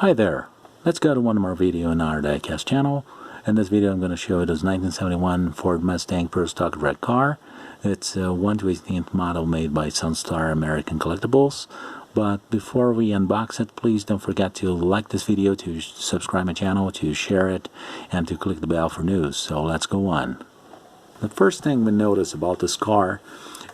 Hi there, let's go to one more video on our Diecast channel. In this video I'm going to show you this 1971 Ford Mustang Pro Stock red car. It's a 1/18th model made by Sunstar American Collectibles. But before we unbox it, please don't forget to like this video, to subscribe my channel, to share it, and to click the bell for news. So let's go on. The first thing we notice about this car,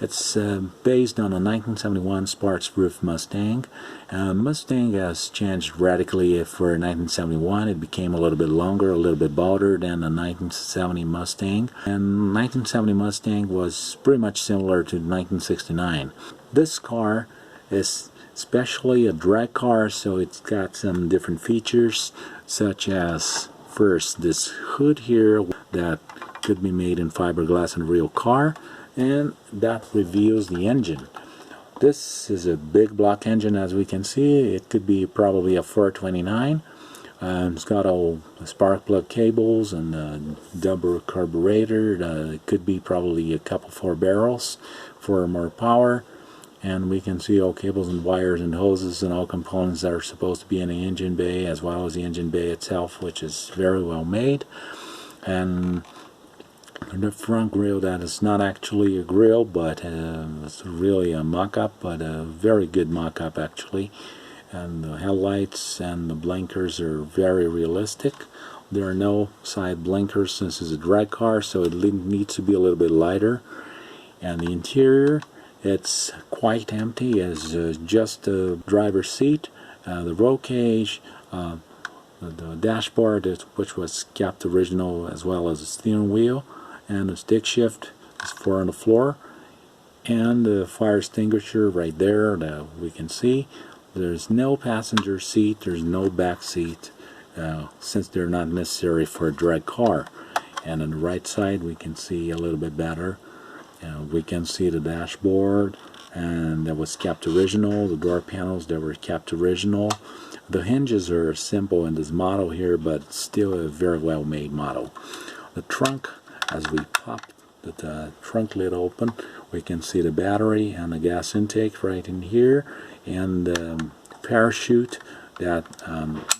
it's based on a 1971 sports roof Mustang. Mustang has changed radically for 1971. It became a little bit longer, a little bit bolder than the 1970 Mustang. And 1970 Mustang was pretty much similar to 1969. This car is especially a drag car, so it's got some different features, such as first this hood here that could be made in fiberglass in a real car, and that reveals the engine. This is a big block engine, as we can see. It could be probably a 429. It's got all spark plug cables and a double carburetor. It could be probably a couple 4 barrels for more power. And we can see all cables and wires and hoses and all components that are supposed to be in the engine bay, as well as the engine bay itself, which is very well made. And the front grille, that is not actually a grille, but it's really a mock-up, but a very good mock-up actually. And the headlights and the blinkers are very realistic. There are no side blinkers since it's a drag car, so it needs to be a little bit lighter. And the interior, it's quite empty. It's just the driver's seat, the roll cage, the dashboard, which was kept original, as well as the steering wheel, and the stick shift is 4 on the floor, and the fire extinguisher right there that we can see. There's no passenger seat, there's no back seat, since they're not necessary for a drag car. And on the right side we can see a little bit better. We can see the dashboard, and that was kept original. The door panels, that were kept original. The hinges are simple in this model here, but still a very well made model. The trunk, as we pop the trunk lid open, we can see the battery and the gas intake right in here, and the parachute that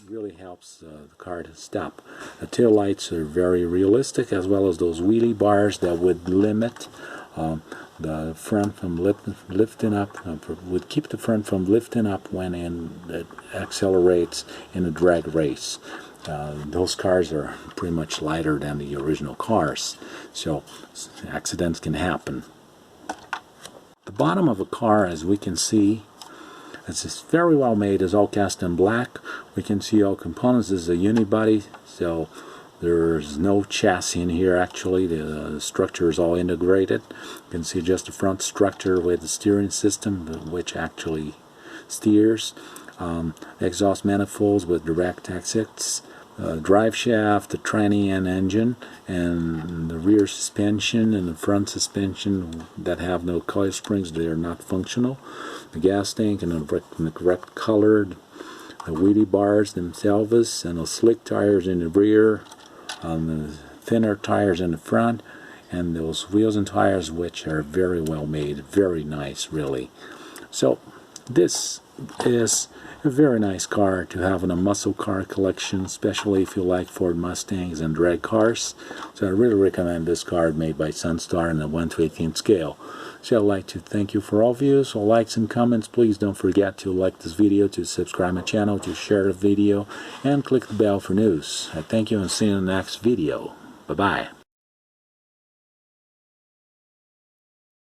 really helps the car to stop. The tail lights are very realistic, as well as those wheelie bars that would limit the front from lifting up, would keep the front from lifting up when it accelerates in a drag race. Those cars are pretty much lighter than the original cars, so accidents can happen. The bottom of a car, as we can see, it's very well made. It's all cast in black. We can see all components. This is a unibody, so there's no chassis in here actually. The structure is all integrated. You can see just the front structure with the steering system, which actually steers. Exhaust manifolds with direct exits. Drive shaft, the tranny and engine, and the rear suspension and the front suspension that have no coil springs. They are not functional. The gas tank in the correct color. The wheelie bars themselves, and the slick tires in the rear. The thinner tires in the front, and those wheels and tires, which are very well made, very nice really. So this is a very nice car to have in a muscle car collection, especially if you like Ford Mustangs and drag cars. So I really recommend this car, made by Sunstar in the 1/18th scale. So I'd like to thank you for all views, all likes and comments. Please don't forget to like this video, to subscribe my channel, to share the video, and click the bell for news. I thank you, and see you in the next video. Bye-bye.